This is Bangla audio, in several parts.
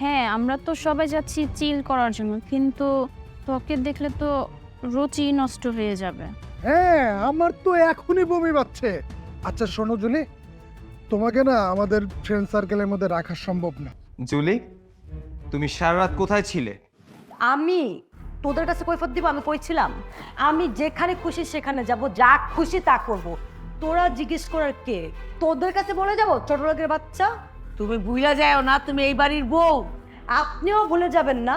হ্যাঁ, আমরা তো সবাই যাচ্ছি চিল করার জন্য, কিন্তু তোকে দেখলে তো রুচি নষ্ট হয়ে যাবে। হ্যাঁ, আমার তো এখনই বমি পাচ্ছে। আচ্ছা শোনো জুলি, তোমাকে না আমাদের ফ্রেন্ড সার্কেলের মধ্যে রাখা সম্ভব না। জুলি, তুমি সারা রাত কোথায় ছিলে? আমি তোদের কাছে কৈফত দিব? আমি কইছিলাম আমি যেখানে খুশি সেখানে যাব, যা খুশি তা করব। তোরা জিজ্ঞেস করার কে? তোদের কাছে বলে যাব ছোট লোকের বাচ্চা? তুমি ভুলে যাও না তুমি এই বাড়ির বউ। আপনিও ভুলে যাবেন না,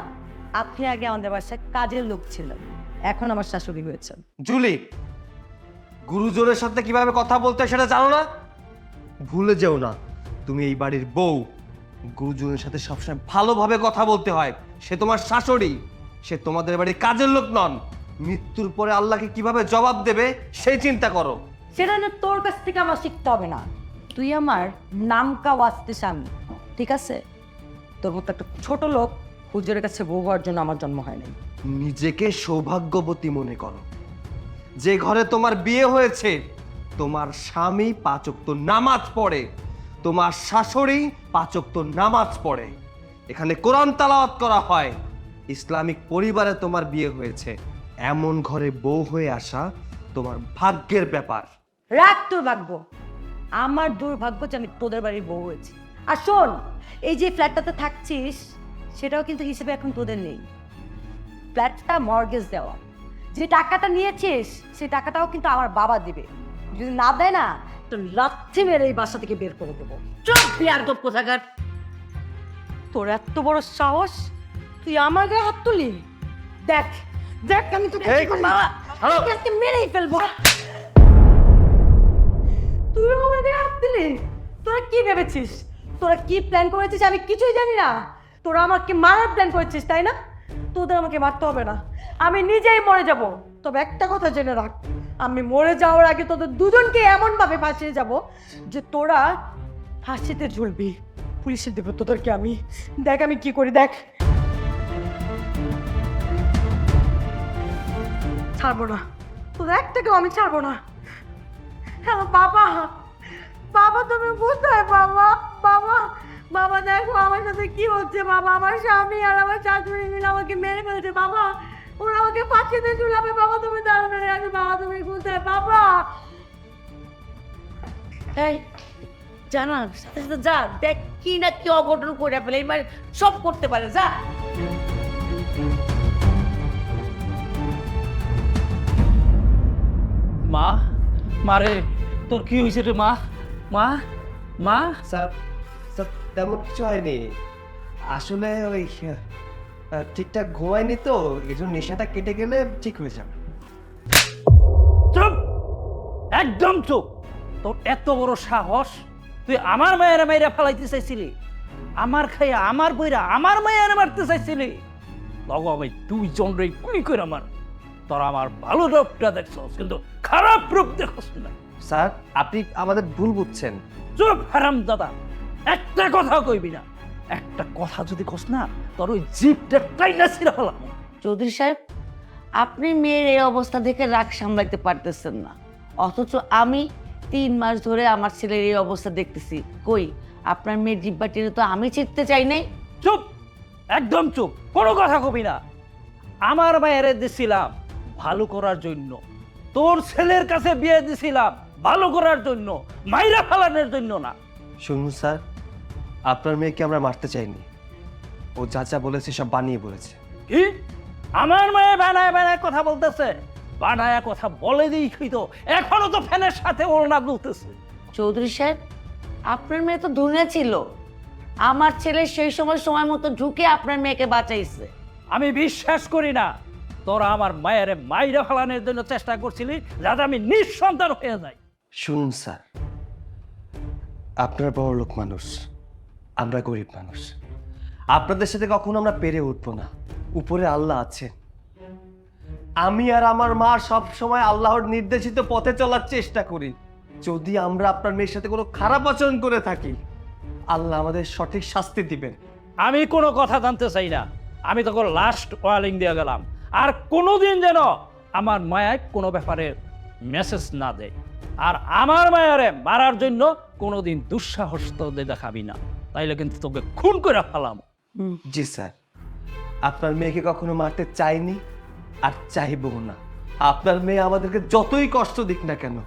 আপনি আগে আমাদের বাসায় কাজের লোক ছিলেন, এখন আমার শাশুড়ি হয়েছেন। জুলি, গুরুজনের সাথে কিভাবে কথা বলতে হয় সেটা জানো না? ভুলে যেও না, তুমি এই বাড়ির বউ। গুরুজনের সাথে সবসময় ভালোভাবে কথা বলতে হয়। সে তোমার শাশুড়ি, সে তোমাদের বাড়ির কাজের লোক নন। মৃত্যুর পরে আল্লাহকে কিভাবে জবাব দেবে সেই চিন্তা করো। সেটা না তোর কাছ থেকে আমার শিখতে হবে না। তুই আমার নামকা ওয়াস্তে স্বামী, ঠিক আছে? তোর মতো একটা ছোট লোক হুজুরের কাছে বউ হওয়ার জন্য আমার জন্ম হয় নাই। নিজেকে সৌভাগ্যবতী মনে করো। যে ঘরে তোমার বিয়ে হয়েছে, তোমার স্বামী 5 ওয়াক্ত নামাজ পড়ে, তোমার শাশুড়ি 5 ওয়াক্ত নামাজ পড়ে, এখানে কোরআন তেলাওয়াত করা হয়। ইসলামিক পরিবারে তোমার বিয়ে হয়েছে, এমন ঘরে বউ হয়ে আসা তোমার ভাগ্যের ব্যাপার। রাখ তোর ভাগ্য, আমার দুর্ভাগ্য যে আমি তোদের বাড়ির বউ হয়েছি। আর শোন, এই যে ফ্ল্যাটটাতে থাকছিস সেটাও কিন্তু হিসেবে এখন তোদের নেই। ফ্ল্যাটটা মর্গেজ দেওয়া, যে টাকাটা নিয়েছিস সেই টাকাটাও কিন্তু আমার বাবা দিবে। যদি না দেয় না তো লাথি মেরে এই বাসা থেকে বের করে দেবো। চুপ বিয়ারদব কোথাকার! তোর এত বড় সাহস, তুই আমার গায়ে হাত তুলি? দেখ দেখ আমি তোকে কি করি। বাবা, আমি আজকে মেরেই ফেলবো। তুই আমার গায়ে হাত দিলি? তোরা কি ভেবেছিস, তোরা কি প্ল্যান করেছিস আমি কিছুই জানি না? তোরা আমাকে মারার প্ল্যান করেছিস তাই না? তোদের আমাকে মারতে হবে না, আমি নিজেই মরে যাব। তবে একটা কথা জেনে রাখ, আমি মরে যাওয়ার আগে তোদের দুজনকে এমনভাবে ফাঁসিয়ে যাব যে তোরা ফাঁসিতে ঝুলবি। পুলিশে দেবো তোদেরকে আমি। দেখ আমি কি করি, দেখ। ছাড়বো না, তোদের একটাকেও আমি ছাড়বো না। হ্যালো বাবা, বাবা তুমি কোথায় বাবা? বাবা, বাবা দেখো আমার সাথে কি হচ্ছে বাবা। আমার স্বামী আর আমার শাশুড়ি মিলে আমাকে মেরে ফেলেছে বাবা। ওরা আমাকে ফাঁসিতে ঝুলাবে বাবা, তুমি তাড়াতাড়ি আসো বাবা। তুমি কোথায় বাবা? এই জানা সাথে সাথে যা, দেখ কি না কি অঘটন করে ফেলে, এবার সব করতে পারে, যা। মা, মারে তোর কি হয়েছে রে মা? মা, মা। স্যার, স্যার তেমন কিছু হয়নি। আসলে ওই ঠিকঠাক ঘুমায়নি তো, এই জন্য নেশাটা কেটে গেলে ঠিক হয়ে যাবে। চুপ, একদম চুপ। তোর এত বড় সাহস, তুই আমার মায়েরা মায়েরা ফেলাইতে চাইছিলি? আমার খাইয়া আমার বইরা আমার মায়েরা মারতে চাইছিলি? লগো আমি তুই জনরে কুই করে আমার, তোরা আমার ভালো রূপটা দেখছস কিন্তু খারাপ রূপ দেখছ না। স্যার, আপনি আমাদের ভুল বুঝছেন। চুপ হারাম দাদা, একটা কথা কইবি না। একটা কথা যদি কস না, তোর ওই জিভটা টাইনা ছিঁড়ে ফেলাম। চৌধুরী সাহেব, আপনি মেয়ের এই অবস্থা দেখে রাগ সামলাইতে পারতেছেন না, অথচ আমি 3 মাস ধরে আমার ছেলের এই অবস্থা দেখতেছি। কই আপনার মেয়ের জিব্বা টেনে তো আমি চিনতে চাই নাই। চুপ, একদম চুপ, কোনো কথা কবি না। আমার মায়েরে দিছিলাম ভালো করার জন্য, তোর ছেলের কাছে বিয়ে দিছিলাম ভালো করার জন্য, মাইরা ফেলানোর জন্য না। শুনুন স্যার, আপনার মেয়েকে আমরা মারতে চাইনি। ও যা যা বলেছে সব বানিয়ে বলেছে। কি? আমার মেয়ে বানায় বানায় কথা বলতেছে? বানায় কথা বলে দিই তো, এখনো তো ফ্যানের সাথে ওড়না বলতেছে। চৌধুরী সাহেব, আপনার মেয়ে তো ধুনে ছিল, আমার ছেলে সেই সময় সময় মতো ঢুকে আপনার মেয়েকে বাঁচাইছে। আমি বিশ্বাস করি না তোরা আমার মায়ের মাইরা ফেলানোর জন্য চেষ্টা করছিলি যাতে আমি নিঃসন্তান হয়ে যাই। শুনুন স্যার, আপনারা বড় লোক মানুষ, আমরা গরিব মানুষ। আপনাদের সাথে কখনো আমরা পেরে উঠবো না। উপরে আল্লাহ আছে। আমি আর আমার মা সব সময় আল্লাহর নির্দেশিত পথে চলার চেষ্টা করি। যদি আমরা আপনার মেয়ের সাথে কোনো খারাপ আচরণ করে থাকি, আল্লাহ আমাদের সঠিক শাস্তি দিবেন। আমি কোনো কথা জানতে চাই না। আমি তখন লাস্ট ওয়ার্নিং দিয়ে গেলাম, আর কোনোদিন যেন আমার মায়ের কোনো ব্যাপারে মেসেজ না দেয়। আর আমার মায়ারে মারার জন্য কোনোদিন দুঃসাহস তো দেখাবি না, তাইলে কিন্তু তোকে খুন করে ফেলাম। জি স্যার, আপনার মেয়েকে কখনো মারতে চাইনি আর চাইবও না। আপনার মেয়ে আমাদেরকে যতই কষ্ট দিক না কেন,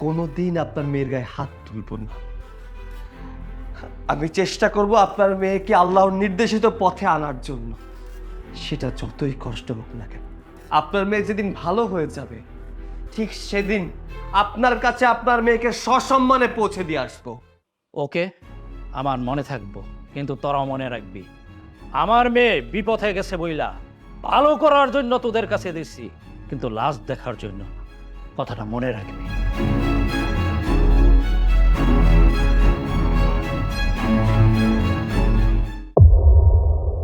কোনোদিন আপনার মেয়ের গায়ে হাত তুলব না। আমি চেষ্টা করব আপনার মেয়েকে আল্লাহর নির্দেশিত পথে আনার জন্য, সেটা যতই কষ্ট হোক না কেন। আপনার মেয়ে যেদিন ভালো হয়ে যাবে, ঠিক সেদিন আপনার কাছে আপনার মেয়েকে সসম্মানে পৌঁছে দিয়ে আসবো। ওকে, আমার মনে থাকবো, কিন্তু তোরাও মনে রাখবি, আমার মেয়ে বিপথে গেছে বইলা ভালো করার জন্য তোদের কাছে দিছি, কিন্তু লাস্ট দেখার জন্য না। কথাটা মনে রাখবি।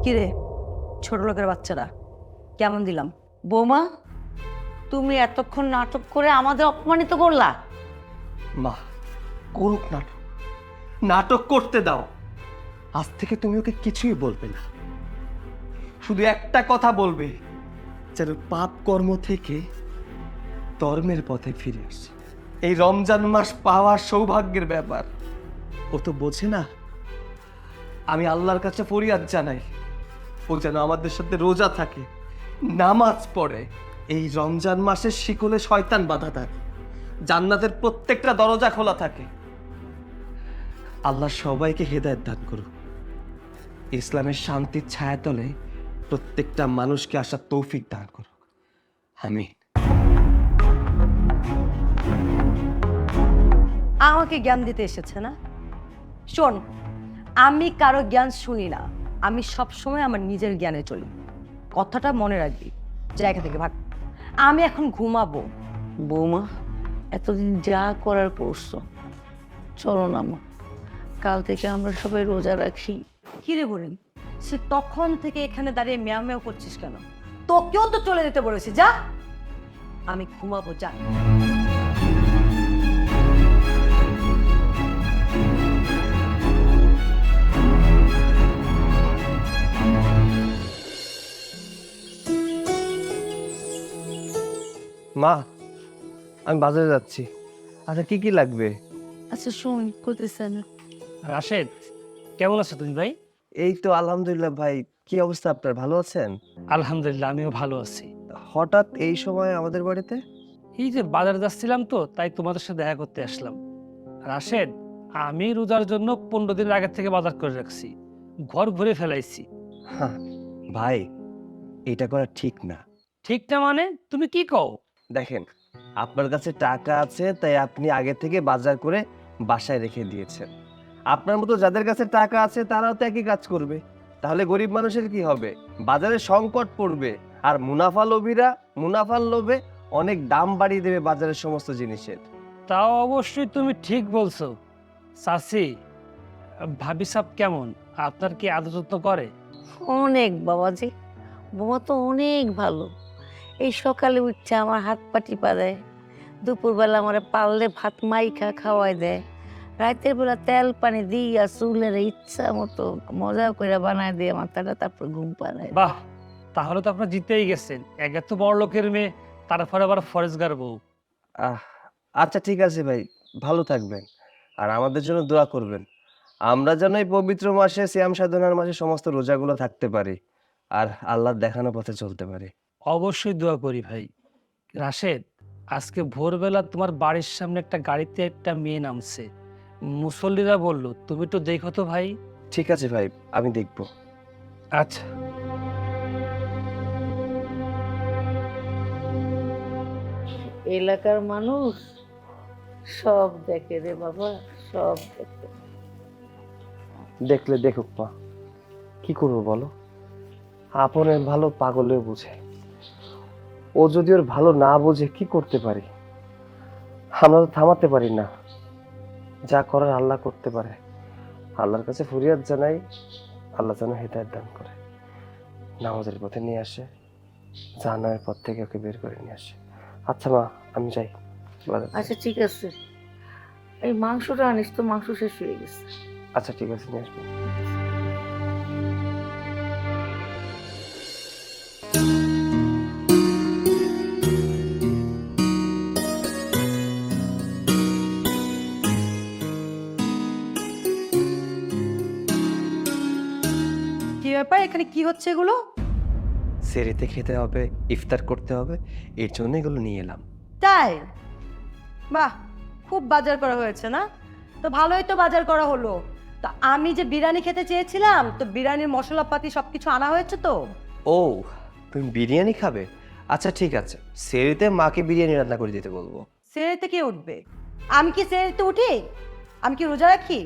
কিরে ছোট লোকের বাচ্চারা, কেমন দিলাম? বৌমা, তুমি এতক্ষণ নাটক করে আমাদের অপমানিত করলা। মা, করুক নাটক, নাটক করতে দাও। আজ থেকে তুমি ওকে কিছুই বলবে না, শুধু একটা কথা বলবে, যেন পাপ কর্ম থেকে ধর্মের পথে ফিরে আসে। এই রমজান মাস পাওয়া সৌভাগ্যের ব্যাপার, ও তো বোঝে না। আমি আল্লাহর কাছে ফরিয়াদ জানাই, ও যেন আমাদের সাথে রোজা থাকে, নামাজ পড়ে। এই রমজান মাসের শিকলে শয়তান বাধা থাকে, জান্নাতের প্রত্যেকটা দরজা খোলা থাকে। আল্লাহ সবাইকে হেদায়েত দান করুক। ইসলামের শান্তির ছায়াতলে প্রত্যেকটা মানুষকে আসার তৌফিক দান করুক। আমিন। আমাকে জ্ঞান দিতে এসেছে না? শোন, আমি কারো জ্ঞান শুনি না, আমি সব সময় আমার নিজের জ্ঞানে চলি। কথাটা মনে রাখবি। জায়গা থেকে ভাগ, আমি এখন ঘুমাবো। বৌমা, এতদিন যা করার করছো, চলো না মা, কাল থেকে আমরা সবাই রোজা রাখি। কি রে বলেন, সে তখন থেকে এখানে দাঁড়িয়ে ম্যাও ম্যাও করছিস কেন? তোকেও তো চলে যেতে বলেছি, যা। আমি ঘুমাবো, যা। মা, আমি বাজারে যাচ্ছি। আচ্ছা, কি কি লাগবে? আচ্ছা শোন, করতেছেন রাশেদ, কেমন আছো তুমি ভাই? এই তো আলহামদুলিল্লাহ। ভাই, কি অবস্থা আপনার? ভালো আছেন? আলহামদুলিল্লাহ, আমিও ভালো আছি। হঠাৎ এই সময় আমাদের বাড়িতে? এই যে বাজারে যাচ্ছিলাম তো, তাই তোমাদের সাথে দেখা করতে আসলাম। রাশেদ, আমি রোজার জন্য 15 দিনের আগে থেকে বাজার করে রাখছি, ঘর ভরে ফেলাইছি। হ্যাঁ, ভাই, এটা করা ঠিক না। ঠিক না মানে? তুমি কি কও? দেখেন, আপনার কাছে টাকা আছে তাই আপনি আগে থেকে বাজার করে বাসায় রেখে দিয়েছেন। আপনার মতো যাদের কাছে টাকা আছে তারাও তো একই কাজ করবে। তাহলে গরিব মানুষের কি হবে? বাজারে সংকট পড়বে, আর মুনাফার লোভে অনেক দাম বাড়িয়ে দেবে বাজারের সমস্ত জিনিসের। তাও অবশ্যই তুমি ঠিক বলছো। চাচি, ভাবি সাহেব কেমন? আপনার কি আদর যত্ন করে? অনেক বাবাজি, বৌমা তো অনেক ভালো। এই সকালে উঠছে আমার হাত পা টিপা দেয়, দুপুরবেলা আমার পারলে ভাত মাইখা খাওয়াই দেয়, রাতের বেলা তেল পানি দিয়া চুলের ইচ্ছা মতো মজা করে বানায় দিয়ে মাথাটা, তারপর ঘুম পাড়ায়। বাহ, তাহলে তো আপনার জিতেই গেছেন। এক এত বড় লোকের মেয়ে, তারপরে আবার ফরেজগার বউ। আচ্ছা, ঠিক আছে ভাই, ভালো থাকবেন আর আমাদের জন্য দোয়া করবেন। আমরা যেন এই পবিত্র মাসে, সিয়াম সাধনার মাসে সমস্ত রোজাগুলো থাকতে পারি আর আল্লাহর দেখানো পথে চলতে পারি। অবশ্যই দোয়া করি ভাই। রাশেদ, আজকে ভোরবেলা তোমার বাড়ির সামনে একটা গাড়িতে একটা মেয়ে নামছে, মুসল্লিরা বলল, তুমি তো দেখো তো ভাই। ঠিক আছে ভাই, আমি দেখব। আচ্ছা। এলাকার মানুষ সব দেখে রে বাবা, সব দেখে। দেখলে দেখুক মা, কি করবো বলো? আপনের ভালো পাগলেও বুঝে। ও যদি ওর ভালো না বোঝে কি করতে পারি? আমরা তো থামাতে পারি না, যা করার আল্লাহ করতে পারে। আল্লাহর কাছে ফরিয়াদ জানাই, আল্লাহ যেন হেদায়েত দান করে, নামাজের পথে নিয়ে আসে, জাহান্নামের পথ থেকে ওকে বের করে নিয়ে আসে। আচ্ছা মা, আমি যাই। আচ্ছা ঠিক আছে, এই মাংসটা আনিস তো, মাংস শেষ হয়ে গেছে। আচ্ছা ঠিক আছে, নিয়ে আসবো। কি ব্যাপার, এখানে কি হচ্ছে এগুলো? সেরেতে খেতে হবে, ইফতার করতে হবে, এর জন্য এগুলো নিয়ে এলাম। তাই? বাহ, খুব বাজার করা হয়েছে না? তো ভালোই তো বাজার করা হলো। তো আমি যে বিরিয়ানি খেতে চেয়েছিলাম, তো বিরিয়ানির মশলাপাতি সবকিছু আনা হয়েছে তো? ও, তুমি বিরিয়ানি খাবে? আচ্ছা ঠিক আছে, সেরেতে মাকে বিরিয়ানি রান্না করে দিতে বলবো। সেরেতে কে উঠবে? আমি কি সেরেতে উঠি? আমি কি রোজা রাখি?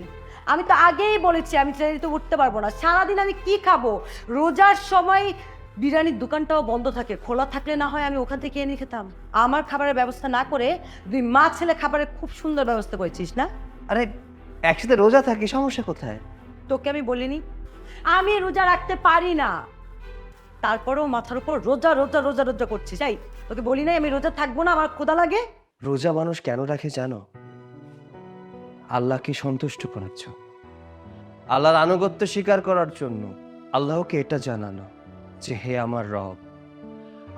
আমি তো আগেই বলেছি আমি সেরেতে উঠতে পারবো না। সারাদিন আমি কি খাবো? রোজার সময় বিরিয়ানির দোকানটাও বন্ধ থাকে, খোলা থাকলে না হয় আমি ওখান থেকে এনে খেতাম। আমার খাবারের ব্যবস্থা না করে তুই মা ছেলে খাবারের খুব সুন্দর ব্যবস্থা করেছিস না? আরে একসাথে রোজা থাকি, সমস্যা কোথায়? তোকে আমি বলিনি আমি রোজা রাখতে পারি না, তারপরেও মাথার উপর রোজা রোজা রোজা রোজা করছিস? এই, তোকে বলি নাই আমি রোজা থাকবো না, আমার ক্ষুধা লাগে? রোজা মানুষ কেন রাখে জানো? আল্লাহকে সন্তুষ্ট করার জন্য, আল্লাহর আনুগত্য স্বীকার করার জন্য, আল্লাহকে এটা জানানো যে হে আমার রব,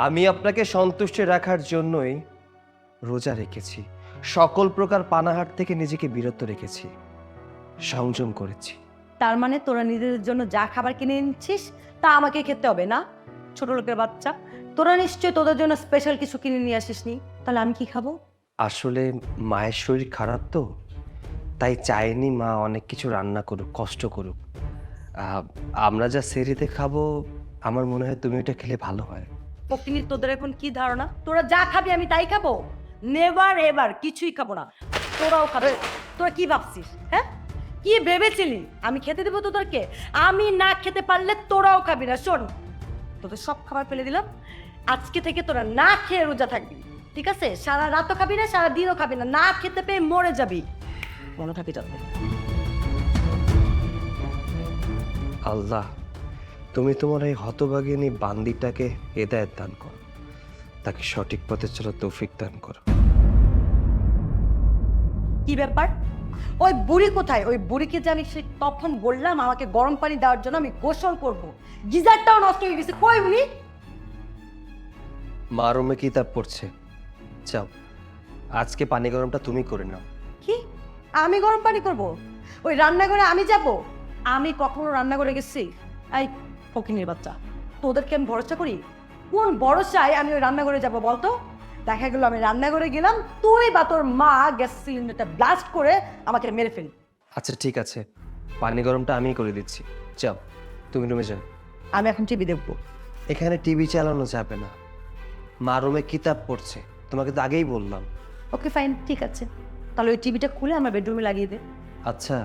আমি আপনাকে সন্তুষ্ট রাখার জন্যই রোজা রেখেছি, সকল প্রকার পানাহার থেকে নিজেকে বিরত রেখেছি, সংযম করেছি। তার মানে তোরা নিজেদের জন্য যা খাবার কিনে নিচ্ছিস তা আমাকে খেতে হবে না? ছোট লোকের বাচ্চা, তোরা নিশ্চয়ই তোদের জন্য স্পেশাল কিছু কিনে নিয়ে আসিসনি, তাহলে আমি কি খাবো? আসলে মায়ের শরীর খারাপ তো, তাই চাইনি মা অনেক কিছু রান্না করুক, কষ্ট করুক। আমরা যা সেরিতে খাবো, আমার মনে হয় তুমি এটা খেলে ভালো হয়। পকিনির তোদের এখন কি ধারণা তোরা যা খাবি আমি তাই খাবো? নেভার এভার কিছুই খাবো না। তোরাও খাবে। তোরা কি ভাবছিস? হ্যাঁ, কি ভেবেছিলি আমি খেতে দেবো তোদেরকে? আমি না খেতে পারলে তোরাও খাবি না। শোন, তোদের সব খাবার ফেলে দিলাম, আজকে থেকে তোরা না খেয়ে রোজা থাকবি, ঠিক আছে? সারা রাতও খাবি না, সারা দিনও খাবি না, না খেতে পেয়ে মরে যাবি, মনে থাকি যাবে। আল্লাহ, তুমি তোমার এই হতভাগিনী বান্দিটাকে হেদায়েত দান করো, তাকে সঠিক পথে চলার তৌফিক দান করো। কি ব্যাপার? ওই বুড়ি কোথায়? ওই বুড়িকে যে আমি তখন বললাম আমাকে গরম পানি দেওয়ার জন্য, আমি গোসল করব, গিজারটাও নষ্ট হয়ে গেছে, কই উনি? মা রুমে কিতাব পড়ছে, যাও আজকে পানি গরমটা তুমি করে নাও। কি আমি গরম পানি করব? ওই রান্নাঘরে আমি যাব? আমি কখনো রান্নাঘরে গেছি? এই ফকিনের বাচ্চা, তোদেরকে আমি ভরসা করি? কোন ভরসায় আমি ওই রান্নাঘরে যাব বলতো? দেখা গেল আমি রান্নাঘরে গেলাম, তুই বা তোর মা গ্যাস সিলিন্ডারটা ব্লাস্ট করে আমাকে মেরে ফেল। আচ্ছা ঠিক আছে, পানি গরমটা আমিই করে দিচ্ছি, যাও তুমি রুমে যাও। আমি এখন টিভি দেখবো। এখানে টিভি চালানো যাবে না, মা রুমে কিতাব পড়ছে, তোমাকে তো আগেই বললাম। ওকে ফাইন, ঠিক আছে, তাহলে ওই টিভিটা খুলে আমার বেডরুমে লাগিয়ে দে। আচ্ছা,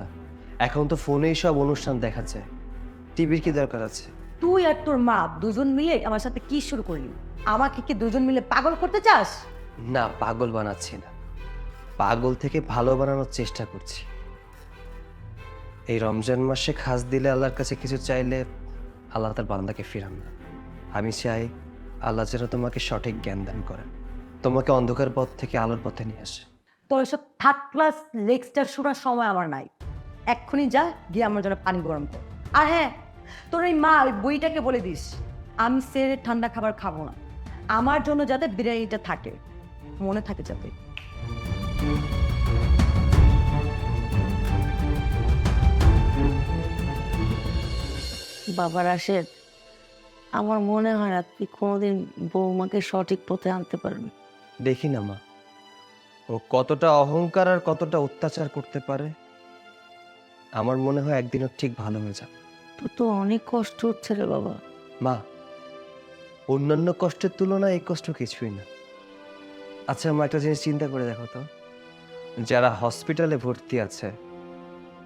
এখন তো ফোনেই সব অনুষ্ঠান দেখা যায়, টিভির কি দরকার আছে? তুই আর তোর মা দুজন মিলে আমার সাথে কি শুরু করলি? আমাকে কি দুজন মিলে পাগল করতে চাস? না, পাগল বানাচ্ছি না, পাগল থেকে ভালো বানানোর চেষ্টা করছি। এই রমজান মাসে খাস দিলে, আল্লাহর কাছে কিছু চাইলে আল্লাহ তার বান্দাকে ফিরান না। আমি চাই আল্লাহ যেন তোমাকে সঠিক জ্ঞান দান করেন, তোমাকে অন্ধকার পথ থেকে আলোর পথে নিয়ে আসে। তোর এসব থার্ড ক্লাস লেকচার শোনার সময় আমার নাই, এক্ষুনি যা গিয়ে আমার জন্য পানি গরম কর। আর হ্যাঁ, তোর এই মা ওই বইটাকে বলে দিস আমি সেরে ঠান্ডা খাবার খাবো না, আমার জন্য যাতে বিরিয়ানিটা থাকে, মনে থাকে যাতে। বাবা রাশেদ, আমার মনে হয় না তুই কোনোদিন বৌমাকে সঠিক পথে আনতে পারবি। দেখি না মা, ও কতটা অহংকার আর কতটা অত্যাচার করতে পারে। আমার মনে হয় একদিনও ঠিক ভালো হয়ে যাবে। তোর তো অনেক কষ্ট হচ্ছে রে বাবা। মা, অন্যান্য কষ্টের তুলনায় এই কষ্ট কিছুই না। আচ্ছা মা, একটা জিনিস চিন্তা করে দেখো তো, যারা হসপিটালে ভর্তি আছে,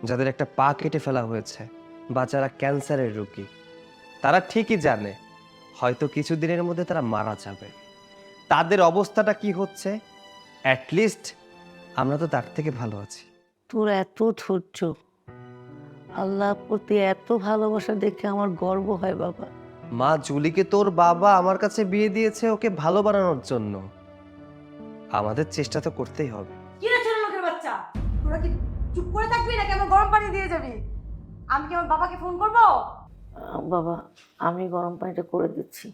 যাদের একটা পা কেটে ফেলা হয়েছে, বা যারা ক্যান্সারের রোগী, তারা ঠিকই জানে হয়তো কিছুদিনের মধ্যে তারা মারা যাবে, তাদের অবস্থাটা কি হচ্ছে। অ্যাটলিস্ট আমরা তো তার থেকে ভালো আছি। তোর এত ধৈর্য, আল্লাহ প্রতি এত ভালোবাসা দেখে আমার গর্ব হয় বাবা। মা, জুলিকে তোর বাবা আমার কাছে বিয়ে দিয়েছে ওকে ভালো বানানোর জন্য, আমাদের চেষ্টা তো করতেই হবে। কি রে ছোট লোকের বাচ্চা, তোরা কি চুপ করে থাকবি নাকি আমার গরম পানি দিয়ে যাবি? আমি কি আমার বাবাকে ফোন করবো? বাবা, আমি গরম পানিটা করে দিচ্ছি।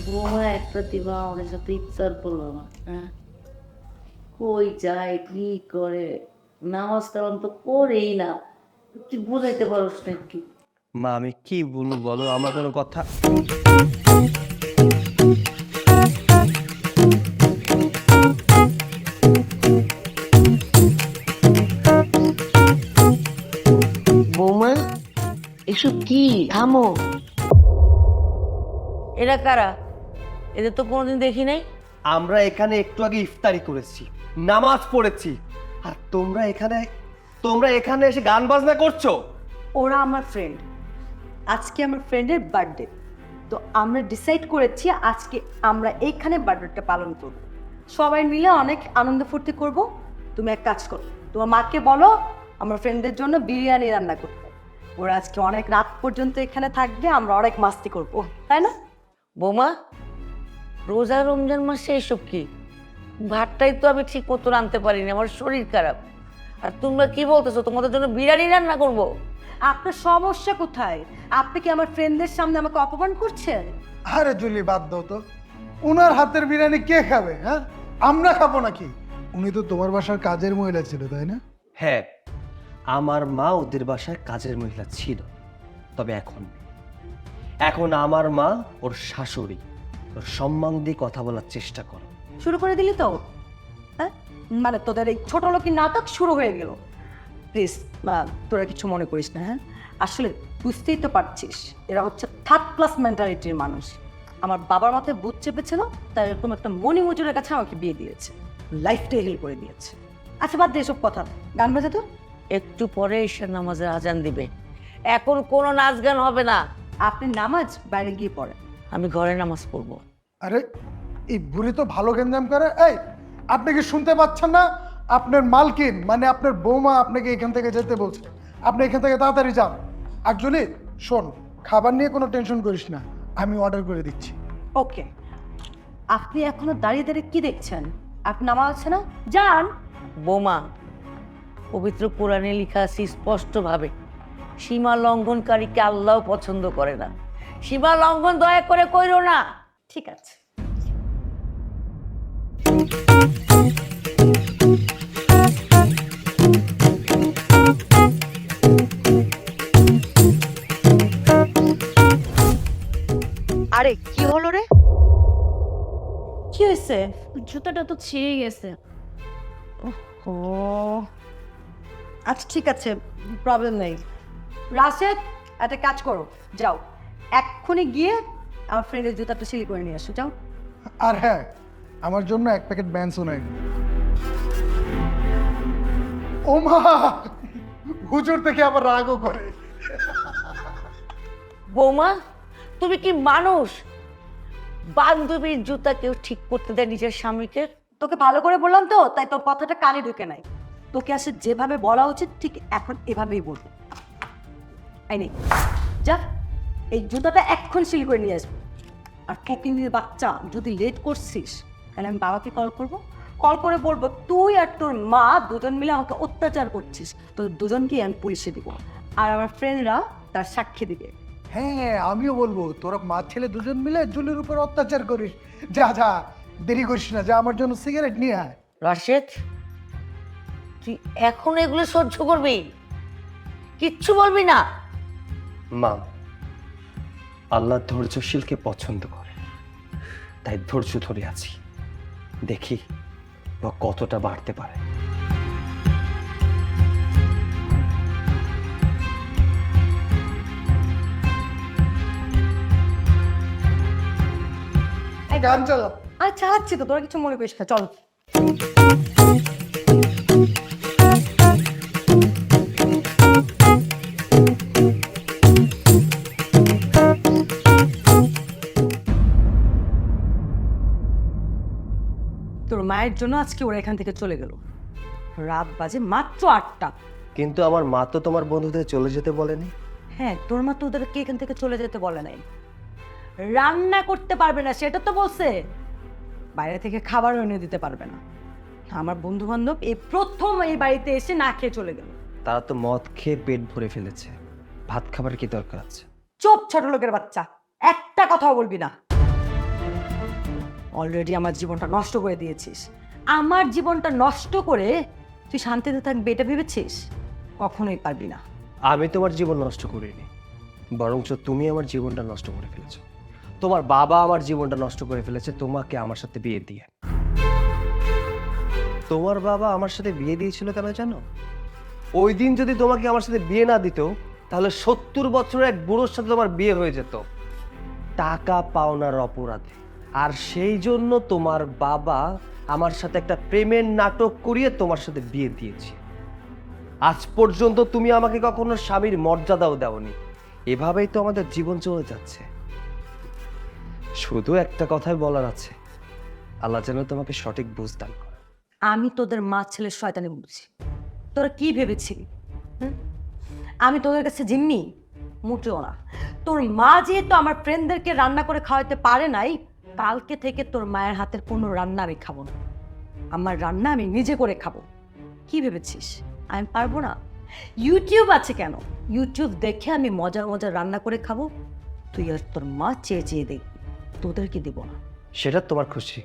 বৌমা একটা দিবা আমাদের সাথে ইফতার করলো না, হ্যাঁ? কই যায় কি করে, নামাজ কালাম তো করেই না, তুই বুঝাইতে পারস না একটু? মা আমি কি বলবো বলো, আমার কোনো কথা। বৌমা এসব কি, থামো। এরা কারা? এদের তো কোনোদিন দেখি নাই। আমরা এখানে একটু আগে ইফতারি করেছি, নামাজ পড়েছি, আর তোমরা এখানে এসে গান বাজনা করছো। ওরা আমার ফ্রেন্ড, আজকে আমার ফ্রেন্ডের বার্থডে, তো আমরা ডিসাইড করেছি আজকে আমরা এইখানে বার্থডেটা পালন করব, সবাই মিলে অনেক আনন্দ ফুর্তি করব। তুমি এক কাজ করো, তোমার মাকে বলো আমার ফ্রেন্ডদের জন্য বিরিয়ানি রান্না করতে। ওরা আজকে অনেক রাত পর্যন্ত এখানে থাকবে, আমরা অনেক মাস্তি করব, তাই না? বৌমা রোজা রমজান মাসে এসব কি? ভাতটাই তো আমি ঠিক মতো রাঁধতে পারিনি, আমার শরীর খারাপ, আর তোমরা কি বলতেছো তোমাদের জন্য বিরিয়ানি রান্না করব? আপনার সমস্যা কোথায়? আপনি কি আমার ফ্রেন্ডদের সামনে আমাকে অপমান করছেন? আরে জুলি বাদ দাও তো, উনার হাতের বিরিয়ানি কে খাবে? হ্যাঁ, আমরা খাবো নাকি? উনি তো তোমার বাসার কাজের মহিলা ছিল, তাই না? হ্যাঁ, আমার মা ওদের বাসায় কাজের মহিলা ছিল, তবে এখন আমার মা ওর শাশুড়ি। ওর সম্মান দিয়ে কথা বলার চেষ্টা করো। শুরু করে দিলি তো, হ্যাঁ? মানে তোদের এই ছোট লোকের নাটক শুরু হয়ে গেল। প্লিজ তোরা কিছু মনে করিস না, হ্যাঁ? আসলে বুঝতেই তো পারছিস এরা হচ্ছে থার্ড ক্লাস মেন্টালিটির মানুষ। আমার বাবার মাথায় বুঝ চেপেছিল, তাই এরকম একটা মনি মজুরের কাছে আমাকে বিয়ে দিয়েছে, লাইফটাই হেল্প করে দিয়েছে। আচ্ছা বাদ দে এসব কথা, গান বাজা তো। একটু পরে ঈশার নামাজের আজান দিবে, এখন কোনো নাচ গান হবে না। আপনি নামাজ বাইরে গিয়ে পড়েন। আমি ঘরে নামাজ পড়বো। আরে এই বুড়ি তো ভালো গেঞ্জাম করে। এই, আপনি কি শুনতে পাচ্ছেন না? আপনার মালকিন মানে আপনার বৌমা আপনাকে এখান থেকে যেতে বলছে, আপনি এখান থেকে তাড়াতাড়ি যান। অ্যাকচুয়ালি শোন, খাবার নিয়ে কোনো টেনশন করিস না, আমি অর্ডার করে দিচ্ছি। ওকে, আপনি এখনো দাঁড়িয়ে দাঁড়িয়ে কি দেখছেন? আপনি নামাজ আছে না, যান। বোমা পবিত্র কোরআনে লেখা আছে স্পষ্টভাবে, সীমা লঙ্ঘনকারীকে আল্লাহ পছন্দ করে না। সীমা লঙ্ঘন দয়া করে কইরো না। ঠিক আছে। আরে কি হলো রে? কি হয়েছে? জুতাটা তো ছিঁড়ে গেছে। ও আচ্ছা ঠিক আছে, প্রবলেম নেই। রাশেদ, একটা কাজ করো, যাও এক্ষুনি গিয়ে আমার ফ্রেন্ডের জুতাটা সিল করে নিয়ে আসো, যাও। আর হ্যাঁ, আমার জন্য এক প্যাকেট ব্যান্সও নাই। ও মা, হুজুর থেকে আবার রাগও করে। বৌমা তুমি কি মানুষ? বান্ধবীর জুতা কেউ ঠিক করতে দেয় নিজের স্বামীকে? তোকে ভালো করে বললাম তো, তাই তোর কথাটা কানে ঢুকে নাই। তোকে আসলে যেভাবে বলা উচিত ঠিক এখন এভাবেই বলবো। এই নে, যা এই জুতাটা এক্ষুনি সিল করে নিয়ে আসবো। আর ফকিনীর বাচ্চা, যদি লেট করছিস তাহলে আমি বাবাকে কল করব, কল করে বলবো তুই আর তোর মা দুজন মিলে আমাকে অত্যাচার করছিস, তো দুজনকেই আমি পুলিশে দিব, আর আমার ফ্রেন্ডরা তার সাক্ষী দিবে। হ্যাঁ, আমিও বলবো তোরা মা ছেলে দুজন মিলে জুলির উপর অত্যাচার করিস। যা যা, দেরি করিস না, যা আমার জন্য সিগারেট নিয়ে আয়। রাশেদ তুই এখন এগুলো সহ্য করবি? কিচ্ছু বলবি না? মা, আল্লাহ ধৈর্যশীলকে পছন্দ করে, তাই ধৈর্য ধরে আছি, দেখি ও কতটা বাড়তে পারে। গান চালা। আর চালাচ্ছি তো, তোরা কিছু মনে করিস না, চল। তোর মায়ের জন্য আজকে ওরা এখান থেকে চলে গেল, রাত বাজে মাত্র 8টা। কিন্তু আমার মা তো তোমার বন্ধুদের চলে যেতে বলেনি। হ্যাঁ, তোর মা তো ওদেরকে এখান থেকে চলে যেতে বলে নাই, রান্না করতে পারবে না সেটা তো বলছে, বাইরে থেকে খাবার এনে দিতে পারবে না। আমার বন্ধু বান্ধব এই প্রথম এই বাড়িতে এসে না খেয়ে চলে গেল। তারা তো মদ খেয়ে পেট ভরে ফেলেছে, ভাত খাবার কি দরকার আছে? চুপ ছোট লোকের বাচ্চা, একটা কথাও বলবি না। অলরেডি আমার জীবনটা নষ্ট করে দিয়েছিস। আমার জীবনটা নষ্ট করে তুই শান্তিতে থাকবি এটা ভেবেছিস? কখনোই পারবি না। আমি তোমার জীবন নষ্ট করিনি, বরঞ্চ তুমি আমার জীবনটা নষ্ট করে ফেলেছো। তোমার বাবা আমার জীবনটা নষ্ট করে ফেলেছে তোমাকে আমার সাথে বিয়ে দিয়ে। তোমার বাবা আমার সাথে বিয়ে দিয়েছিল কেন জানো? ওই দিন যদি তোমাকে আমার সাথে বিয়ে না দিত, তাহলে 70 বছরের এক বুড়োর সাথে তোমার বিয়ে হয়ে যেত টাকা পাওনার অপরাধে। আর সেই জন্য তোমার বাবা আমার সাথে একটা প্রেমের নাটক করিয়ে তোমার সাথে বিয়ে দিয়েছে। আজ পর্যন্ত তুমি আমাকে কখনো স্বামীর মর্যাদাও দাওনি। এভাবেই তো আমাদের জীবন চলে যাচ্ছে। শুধু একটা কথাই বলার আছে, আল্লাহ যেন তোমাকে সঠিক বুঝ দান করে। আমি তোদের মা ছেলের শয়তানি বুঝি। তোরা কি ভেবেছিলি আমি তোদের কাছে জিম্মি? মোটেও না। তোর মা যেহেতু আমার ফ্রেন্ডদেরকে রান্না করে খাওয়াতে পারে নাই, কালকে থেকে তোর মায়ের হাতের কোনো রান্না আমি খাবো না। আমার রান্না আমি নিজে করে খাবো। কি ভেবেছিস আমি পারবো না? ইউটিউব আছে কেন, ইউটিউব দেখে আমি মজার মজার রান্না করে খাবো। তুই আর তোর মা চেয়ে চেয়ে দেখবি, তোদেরকে দিব না। সেটা তোমার খুশি,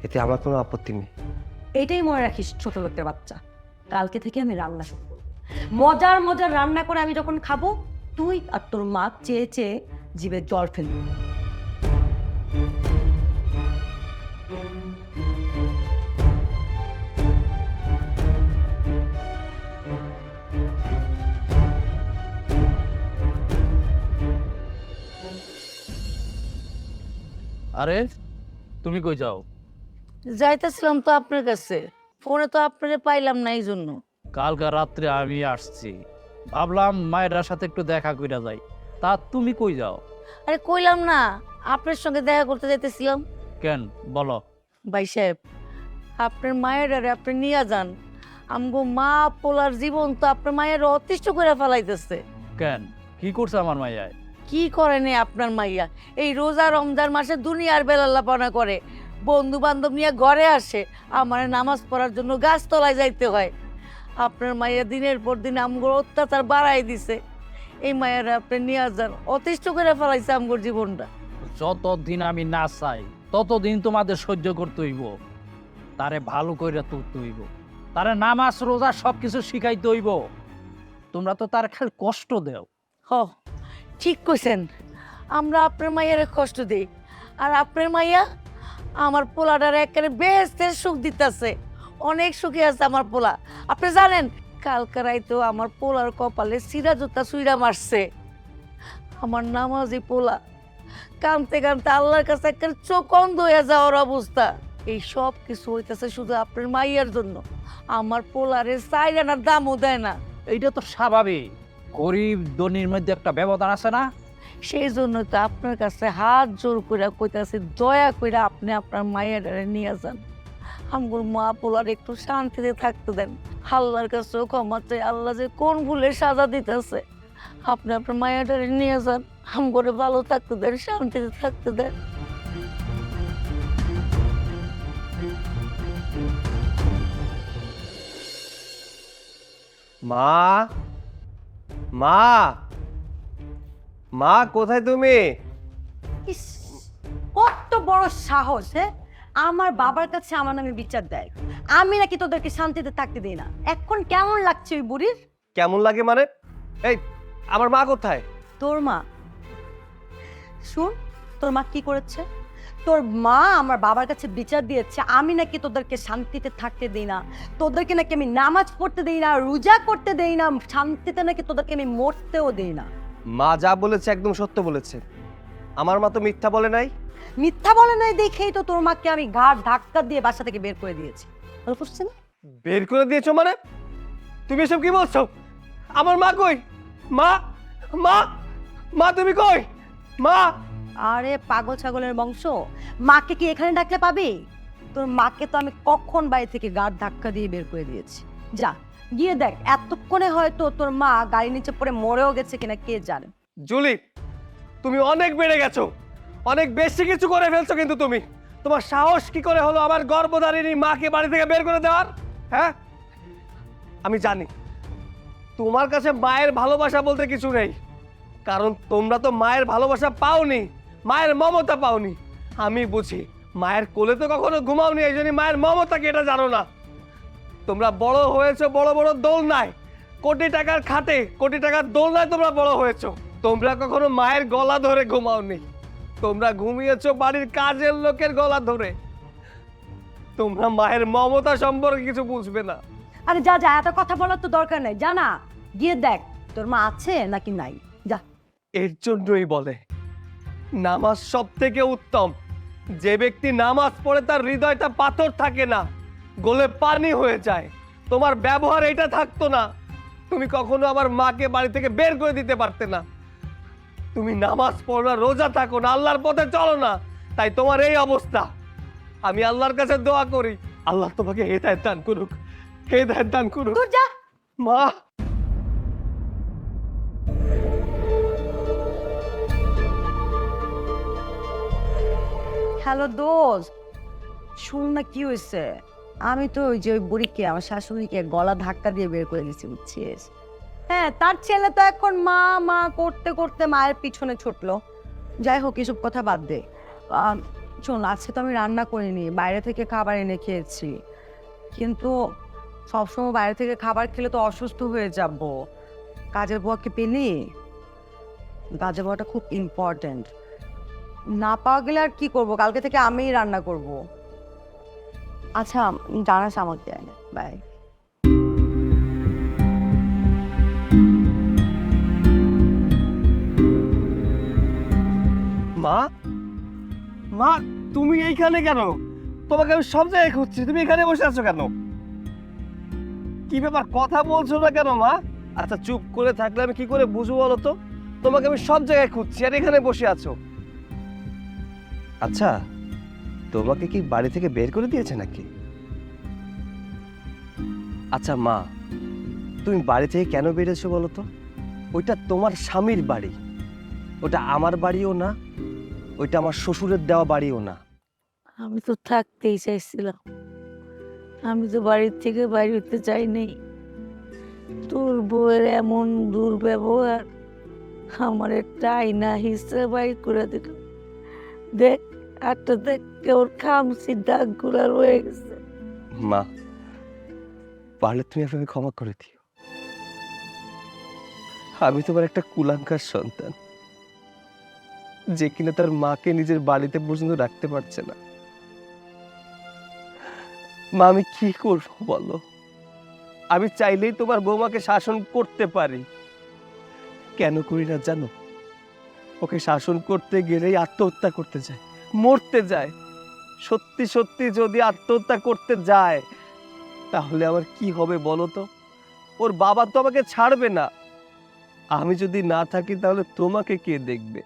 এতে আমার কোনো আপত্তি নেই। এটাই মনে রাখিস ছোট লোকের বাচ্চা, কালকে থেকে আমি রান্না শুরু করবো। মজার মজার রান্না করে আমি যখন খাবো, তুই আর তোর মা চেয়ে চেয়ে জিভে জল ফেলবি। আরে তুমি কই যাও? যাইতেছিলাম তো আপনার কাছে, ফোনে তো আপনারে পাইলাম না, এই জন্য। কালকে রাত্রে আমি আসছি, ভাবলাম মায়ের সাথে একটু দেখা কইরা যাই। তা তুমি কই যাও? আরে কইলাম না, আপনার সঙ্গে দেখা করতে যাইতেছিলাম। কেন বলো। ভাই সাহেব, আপনার মায়ের আরে আপনি নিয়ে যান। আমগো মা পোলার জীবন তো আপনার মায়ের অতিষ্ঠ করে ফেলাইতেছে। কেন কি করছে আমার মাইয়ায়? কি করেনি আপনার মাইয়া? এই রোজা রমজান মাসে দুনিয়ার বেলাল্লাপনা করে, বন্ধু বান্ধব নিয়ে ঘরে আসে, আমার নামাজ পড়ার জন্য গাছতলায় যাইতে হয়। আপনার মাইয়া দিনের পর দিন আমগোর অত্যাচার বাড়াই দিছে। এই মায়ের আপনি নিয়ে যান, অতিষ্ঠ করে ফেলাইছে আমগোর জীবনটা। যতদিন আমি না চাই ততদিন তোমাদের সহ্য করতে হইব। তারে ভালো কইরা তুলতে হইব, তারে নামাজ রোজা সবকিছু শিখাইতে হইব। তোমরা তো তার খালি কষ্ট দেও। হ, ঠিক কইছেন, আমরা আপনার মাইয়ার কষ্ট দিই, আর আপনার মাইয়া আমার পোলাটার একেবারে বেহেশতের সুখ দিতেছে। অনেক সুখী আছে আমার পোলা। আপনি জানেন কালকে রাইতেও আমার পোলার কপালে সিরা জুতা সুইরা মারছে। আমার নামাজি পোলা কামতে কামতে আল্লাহর কাছে একেবারে চোখ অন্ধ হয়ে যাওয়ার অবস্থা। এই সব কিছু হইতেছে শুধু আপনার মাইয়ার জন্য। আমার পোলারে সাইরানার দামও দেয় না। এইটা তো স্বাভাবিক, গরিব ধনীর মধ্যে একটা ব্যবধান আছে না? সেই জন্য তো আপনার কাছে হাত জোর করে কইতাছি, দয়া করে আপনি আপনার মায়ের নিয়ে যান। আমগুর মা পোলার একটু শান্তিতে থাকতে দেন। আল্লাহর কাছেও ক্ষমা চাই, আল্লাহ যে কোন ভুলে সাজা দিতেছে। আপনি আপনার মায়ের নিয়ে যান, আমগরে ভালো থাকতে দেন, শান্তিতে থাকতে দেন। মা, মা, মা কোথায় তুমি? ইস, কত বড় সাহস! আমার বাবার কাছে আমার নামে বিচার দেয়। আমি নাকি তোদেরকে শান্তিতে থাকতে দিই না। এখন কেমন লাগছে ওই বুড়ির? কেমন লাগে মানে? এই আমার মা কোথায়? তোর মা, শুন, তোর মা কি করেছে? তোর মা আমার বাবার কাছে বিচার দিয়েছে আমি নাকি তোদেরকে শান্তিতে থাকতে দিই না, তোদেরকে নাকি আমি নামাজ পড়তে দিই না, রোজা করতে দেই না, শান্তিতে নাকি তোদেরকে আমি মরতেও দিই না। মা যা বলেছে একদম সত্য বলেছে। আমার মা তো মিথ্যা বলে নাই। মিথ্যা বলে নাই দেখেই তো তোর মাকে আমি ঘাড় ধাক্কা দিয়ে বাসা থেকে বের করে দিয়েছি। ভালো করছে না? বের করে দিয়েছো মানে? তুমি এসব কি বলছো? আমার মা কই? মা, মা, মা তুমি কই? মা! আরে পাগল ছাগলের বংশ, মাকে কি এখানে ডাকলে পাবি? তোর মাকে তো আমি কখন বাড়ি থেকে গাড় ধাক্কা দিয়ে বের করে দিয়েছি। যা গিয়ে দেখ, এতক্ষণে হয়তো তোর মা গাড়ি নিচে পড়ে মরেও গেছে কিনা কে জানে। জুলি, তুমি অনেক বেড়ে গেছো, অনেক বেশি কিছু করে ফেলছো। কিন্তু তুমি, তোমার সাহস কি করে হলো আমার গর্ভধারিণী মাকে বাড়ি থেকে বের করে দেওয়ার? হ্যাঁ, আমি জানি তোমার কাছে মায়ের ভালোবাসা বলতে কিছু নেই, কারণ তোমরা তো মায়ের ভালোবাসা পাওনি, মায়ের মমতা পাওনি। আমি বুঝি মায়ের কোলে তো কখনো ঘুমাওনি, এই জন্য মায়ের মমতাকে এটা জানো না। তোমরা বড় হয়েছো বড় বড় দোলনায়, কোটি টাকার খাতে, কোটি টাকার দোলনায় তোমরা বড় হয়েছো। তোমরা কখনো মায়ের গলা ধরে ঘুমাওনি, তোমরা ঘুমিয়েছো বাড়ির কাজের লোকের গলা ধরে। তোমরা মায়ের মমতা সম্পর্কে কিছু বুঝবে না। আরে যা যা, এত কথা বলার তো দরকার নাই, জানা গিয়ে দেখ তোর মা আছে নাকি নাই, যা। এর জন্যই বলে নামাজ সব থেকে উত্তম। যে ব্যক্তি নামাজ পড়ে তার হৃদয়টা পাথর থাকে না, গলে পানি হয়ে যায়। তোমার ব্যবহার এটা থাকতো না, তুমি কখনো আমার মাকে বাড়ি থেকে বের করে দিতে পারতে না। তুমি নামাজ পড়ো না, রোজা থাকো না, আল্লাহর পথে চলো না, তাই তোমার এই অবস্থা। আমি আল্লাহর কাছে দোয়া করি, আল্লাহ তোমাকে হেদায়েত দান করুক, হেদায়েত দান করুক। দূর যা। মা, হ্যালো দোস্ত, শুন না কি হয়েছে। আমি তো ওই যে ওই বুড়িকে, আমার শাশুড়িকে গলা ধাক্কা দিয়ে বের করে দিচ্ছি, বুঝছিস? হ্যাঁ, তার ছেলে তো এখন মা মা করতে করতে মায়ের পিছনে ছুটলো। যাই হোক, এসব কথা বাদ দে। শোন, আজকে তো আমি রান্না করিনি, বাইরে থেকে খাবার এনে খেয়েছি। কিন্তু সবসময় বাইরে থেকে খাবার খেলে তো অসুস্থ হয়ে যাব। কাজের বুয়াকে পেলি? কাজের বুয়াটা খুব ইম্পর্টেন্ট। না পাওয়া গেলে আর কি করব, কালকে থেকে আমিই রান্না করব। আচ্ছা, জানাস আমাকে। বাই। মা, মা তুমি এইখানে কেন? তোমাকে আমি সব জায়গায় খুঁজছি, তুমি এখানে বসে আছো কেন? কি ব্যাপার, কথা বলছো না কেন মা? আচ্ছা, চুপ করে থাকলে আমি কি করে বুঝবো বলো তো? তোমাকে আমি সব জায়গায় খুঁজছি আর এখানে বসে আছো। আচ্ছা, তোমাকে কি বাড়ি থেকে বের করে দিয়েছে নাকি? আচ্ছা মা, তুমি বাড়ি থেকে কেন বেরিয়েছো বলো তো? ওইটা তোমার স্বামীর বাড়ি, ওটা আমার বাড়িও না, ওইটা আমার শ্বশুরের দেওয়া বাড়িও না। আমি তো থাকতেই চাইছিলাম, আমি তো বাড়ির থেকে বাইরে হতে চাইনি। তোর বউয়ের এমন দুর্ব্যবহার আমার একটা আয়না হিসেবে বাইর করে দিল। দেখ, একটা দেখ ওর খামসি দাগগুলা রয়ে গেছে। মা, পারলে তুমি আপনাকে ক্ষমা করে দিও। আমি তোমার একটা কুলাঙ্কার সন্তান, যে কিনা তার মাকে নিজের বাড়িতে পর্যন্ত রাখতে পারছে না। মা, আমি কি করবো বলো? আমি চাইলেই তোমার বৌমাকে শাসন করতে পারি, কেন করি না জানো? ওকে শাসন করতে গেলেই আত্মহত্যা করতে যায়, মরতে যায়। সত্যি সত্যি যদি আত্মহত্যা করতে যায় তাহলে আমার কি হবে বলো তো? ওর বাবা তো আমাকে ছাড়বে না। আমি যদি না থাকি তাহলে তোমাকে কে দেখবে?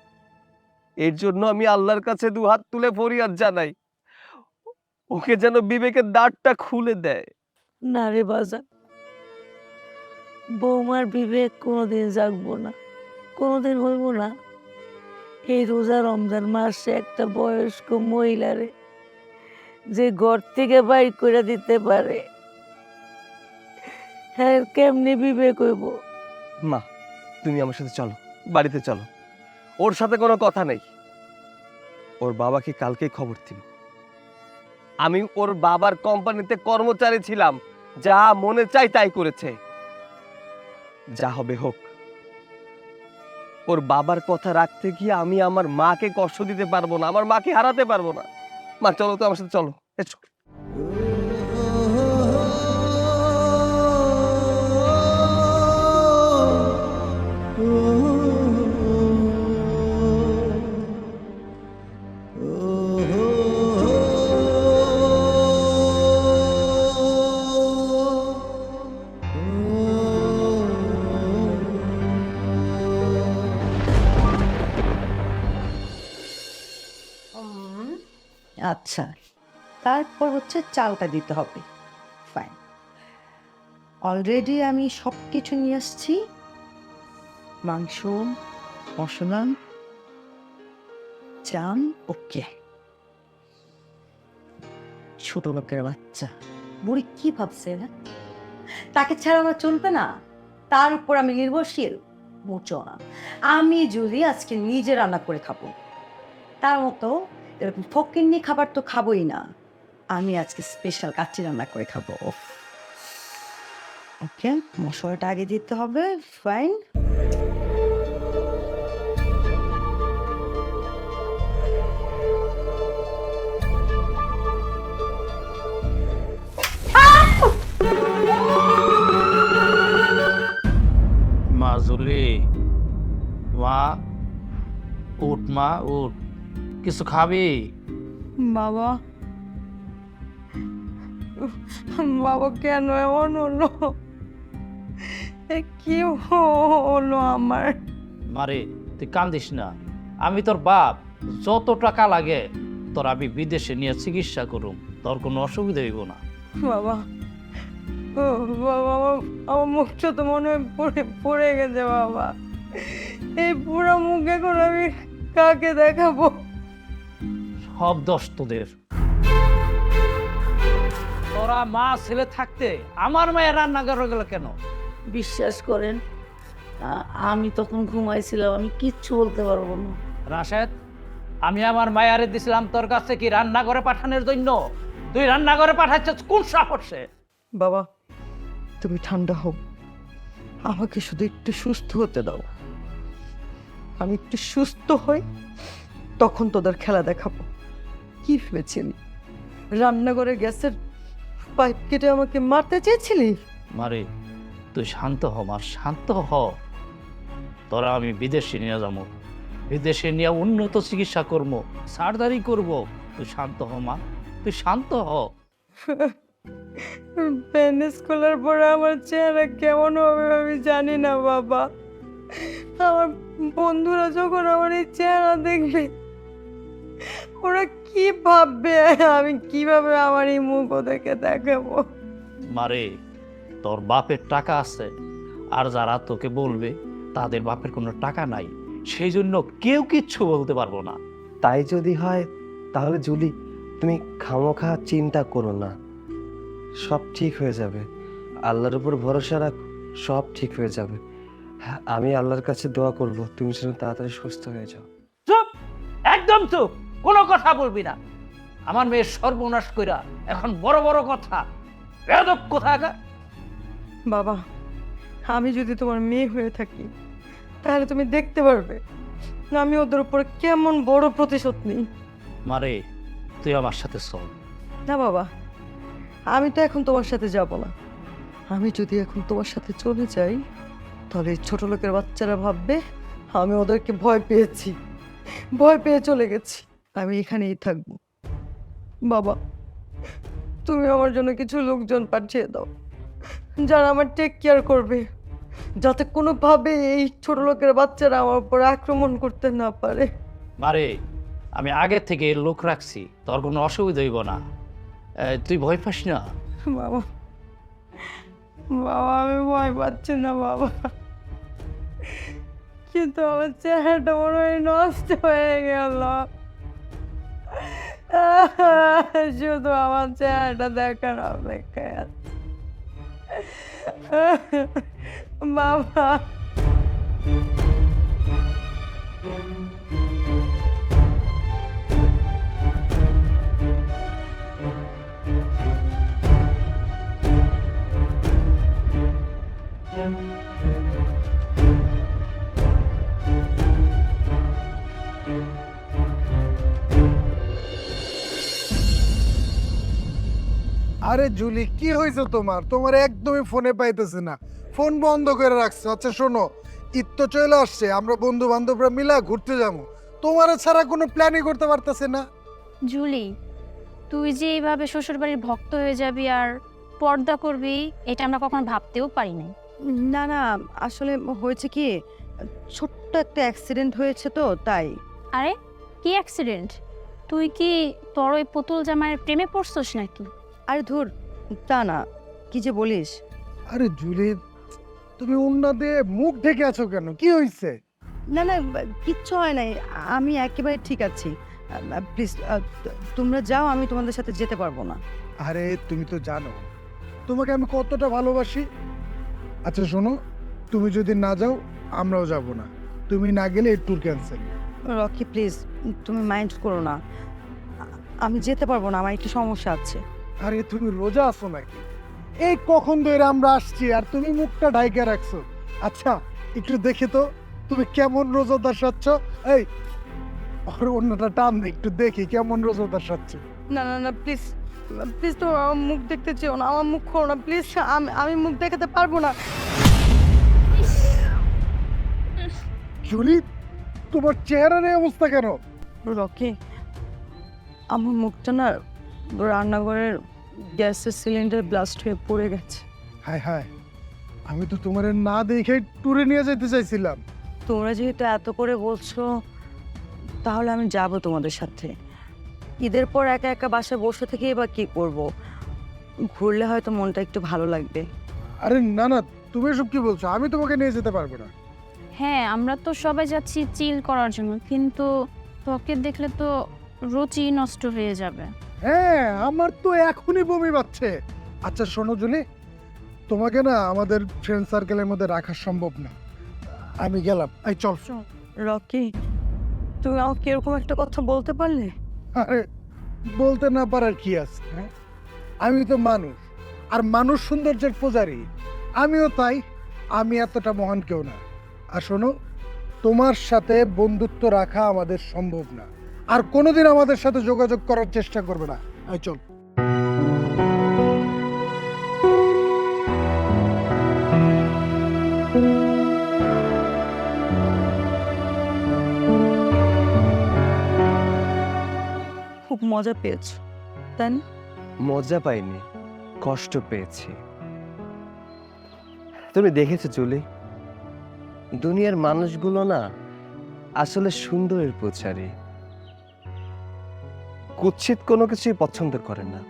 এর জন্য আমি আল্লাহর কাছে দুহাত তুলে ফরিয়াদ জানাই, ওকে যেন বিবেকের দ্বারটা খুলে দেয়। না রে বাজার, বৌমার বিবেক কোনোদিন জাগবো না, কোনোদিন হইব না। এই রোজা রমজান মাসে একটা বয়স্ক মহিলারে যে ঘর থেকে বাইর করে দিতে পারে, হ্যাঁ কেমনি বিবেক হইব? মা, তুমি আমার সাথে চলো, বাড়িতে চলো। ওর সাথে কোনো কথা নেই। ওর বাবাকে কালকেই খবর দিল। আমি ওর বাবার কোম্পানিতে কর্মচারী ছিলাম, যা মনে চাই তাই করেছে। যা হবে হোক। ওর বাবার কথা রাখতে গিয়ে আমি আমার মাকে কষ্ট দিতে পারবো না, আমার মাকে হারাতে পারবো না। মা চলো তো আমার সাথে, চলো, এসো। আচ্ছা, তারপর হচ্ছে চালটা দিতে হবে। ফাইন, অলরেডি আমি সব কিছু নিয়ে আসছি। মাংস, মশলা, চাল, ওকে। ছোট লোকের বাচ্চা, বুড়ি কি ভাবছে না তাকে ছাড়া আমার চলবে না? তার উপর আমি নির্ভরশীল? মোটেও না। আমি যদি আজকে নিজে রান্না করে খাবো, তার মতো এরকম ফকিন্নি খাবার তো খাবোই না, আমি আজকে স্পেশাল কাচ্চি রান্না করে খাবো। ওকে, মশলাটা আগে দিতে হবে। ফাইন। মা জুলি, মা উঠ, মা উঠ, কিছু খাবি? বাবা, বাবা কেন এমন হলো? কি হলো আমার? মারে তুই কান্দিস না, আমি তোর বাপ, যত টাকা লাগে তোর আমি বিদেশে নিয়ে চিকিৎসা করুম, তোর কোনো অসুবিধা হইব না। বাবা, ও বাবা, আমার মুখটা তো মনে হয় পড়ে গেছে বাবা। এই পুরো মুখ এখন আমি কাকে দেখাবো? সব দোষ তোদের। তোরা মা ছেলে থাকতে আমার মায়ের রান্না করে গেল কেন? বিশ্বাস করেন আমি তখন ঘুমাইছিলাম, আমি কিচ্ছু বলতে পারবো না। রাশেদ, আমি আমার মায়ারে দিছিলাম তোর কাছে কি রান্না করে পাঠানোর জন্য? তুই রান্না করে পাঠাচ্ছিস কোন সাহসে? বাবা, তুমি ঠান্ডা হও, আমাকে শুধু একটু সুস্থ হতে দাও। আমি একটু সুস্থ হই, তখন তোদের খেলা দেখাবো। কি ভেবেছিলি রান্নাঘরে গ্যাসের পাইপ কেটে আমাকে মারতে চেয়েছিলি? মারে তুই শান্ত হ মা, শান্ত হ। তোরা আমি বিদেশে নিয়ে যাবো, বিদেশে নিয়ে উন্নত চিকিৎসা করবো, সার্জারি করব। তুই শান্ত হ মা, তুই শান্ত হ। ব্যান্ডেজ খোলার পরে আমার চেহারা কেমন হবে আমি জানি না বাবা। আমার বন্ধুরা যখন আমার এই চেহারা দেখবে ওরা কি ভাববে, আমি কিভাবে আমার এই মুখ ওদেরকে দেখাবো? মারে তোর বাপের টাকা আছে, আর যারা তোকে বলবে তাদের বাপের কোনো টাকা নাই, সেই জন্য কেউ কিচ্ছু বলতে পারবো না। তাই যদি হয় তাহলে জুলি তুমি খামোখা চিন্তা করো না, সব ঠিক হয়ে যাবে। আল্লাহর উপর ভরসা রাখ, সব ঠিক হয়ে যাবে। হ্যাঁ, আমি আল্লাহর কাছে দোয়া করব তুমি যেন তাড়াতাড়ি সুস্থ হয়ে যাও। চুপ, একদম চুপ, কোনো কথা বলবি না। আমার মেয়ের সর্বনাশ কইরা এখন বড় বড় কথা, বেয়াদব কোথাকার। বাবা, আমি যদি তোমার মেয়ে হয়ে থাকি তাহলে তুমি দেখতে পারবে আমি ওদের উপর কেমন বড় প্রতিশোধ নিই। মারে তুই আমার সাথে চল। না বাবা, আমি তো এখন তোমার সাথে যাব না। আমি যদি এখন তোমার সাথে চলে যাই তাহলে এই ছোট লোকের বাচ্চারা ভাববে আমি ওদেরকে ভয় পেয়েছি, ভয় পেয়ে চলে গেছি। আমি এখানেই থাকবো। বাবা, তুমি আমার জন্য কিছু লোকজন পাঠিয়ে দাও যারা আমার টেক কেয়ার করবে, যাতে কোনোভাবে এই ছোট লোকের বাচ্চারা আমার উপর আক্রমণ করতে না পারে। মারে আমি আগের থেকে লোক রাখছি, তোর কোনো অসুবিধা হইব না, তুই ভয় পাস না। বাবা, বাবা আমি ভয় পাচ্ছি না বাবা, কিন্তু আমার চেহারাটা মনে হয় নষ্ট হয়ে গেল। শুধু আমার চেহারাটা দেখার অপেক্ষায় আছে বাবা। আরে জুলি, কি হয়েছে তোমার? তোমার একদমই ফোনে পাইতেছে না, ফোন বন্ধ করে রাখছো। আচ্ছা শোনো, ঈদ তো চলে আসছে, আমরা বন্ধু বান্ধবরা মিলা ঘুরতে যাবো, তোমার ছাড়া কোনো প্ল্যানই করতে পারতেছে না। জুলি, তুই যে এইভাবে শ্বশুরবাড়ির ভক্ত হয়ে যাবি আর পর্দা করবি, এটা আমরা কখনো ভাবতেও পারি নাই। না না, আসলে হয়েছে কি, ছোট্ট একটা অ্যাক্সিডেন্ট হয়েছে তো তাই। আরে কি অ্যাক্সিডেন্ট? তুই কি তোর ওই পুতুল জামাইয়ের প্রেমে পড়ছস নাকি? আরে ধুর, তা না, কি যে বলিস। আরে জুলি, তুমি উন্না দিয়ে মুখ ঢেকে আছো কেন? কি হয়েছে? না না, কিচ্ছু হয় নাই, আমি একেবারে ঠিক আছি। প্লিজ তোমরা যাও, আমি তোমাদের সাথে যেতে পারবো না। আরে তুমি তো জানো তোমাকে আমি কতটা ভালোবাসি। আচ্ছা শোনো, তুমি যদি না যাও আমরাও যাব না, তুমি না গেলে এই ট্যুর ক্যান্সেল। রকি প্লিজ, তুমি মাইন্ড করো না, আমি যেতে পারবো না, আমার একটু সমস্যা আছে। আরে তুমি রোজা আছো নাকি? এই কখন ধরে আমরা আসছি আর তুমি মুখটা ঢাইকে রাখছো। আচ্ছা একটু দেখে তো তুমি কেমন রোজাদার সাচ্ছ। এই ওর অন্যটা টান দে, একটু দেখি কেমন রোজাদার সাচ্ছ। না না না, প্লিজ প্লিজ, তো আমার মুখ দেখতে চেও না, আমার মুখ খোলো না প্লিজ। আমি মুখ দেখাতে পারবো না। জুলি, তোমার চেহারার এই অবস্থা কেন? রকি, আমার মুখটা না রান্নাঘরের গ্যাসের সিলিন্ডার ব্লাস্ট হয়ে পড়ে গেছে। হায় হায়, আমি তো তোমার না দেখে ট্যুরে নিয়ে যেতে চাইছিলাম। তোমরা যেহেতু এত করে বলছো, তাহলে আমি যাব তোমাদের সাথে। ঈদের পর একা একা বাসায় বসে থেকেই বা কি করব? ঘুরলে হয়তো মনটা একটু ভালো লাগবে। আরে না না, তুমি এসব কি বলছো? আমি তোমাকে নিয়ে যেতে পারবো না। হ্যাঁ, আমরা তো সবাই যাচ্ছি চিল করার জন্য, কিন্তু তোকে দেখলে তো রুচি নষ্ট হয়ে যাবে। হ্যাঁ, আমার তো এখনই বমি পাচ্ছে। আচ্ছা শোনো জুলি, তোমাকে না আমাদের ফ্রেন্ড সার্কেলের মধ্যে রাখা সম্ভব না। আমি গেলাম, এই চল। রকি, তুমি আমাকে এরকম একটা কথা বলতে পারলে? আরে বলতে না পারার কি আছে? হ্যাঁ, আমি তো মানুষ, আর মানুষ সৌন্দর্যের পূজারী। আমিও তাই। আমি এতটা মহান কেউ না। আর শোনো, তোমার সাথে বন্ধুত্ব রাখা আমাদের সম্ভব না, আর কোনোদিন আমাদের সাথে যোগাযোগ করার চেষ্টা করবে না। এই চল। খুব মজা পেয়েছো তাই না? মজা পাইনি, কষ্ট পেয়েছি। তুমি দেখেছো জুলি, দুনিয়ার মানুষগুলো না আসলে সুন্দরের পূজারী। কুৎসিত কোনো কিছুই পছন্দ করে না,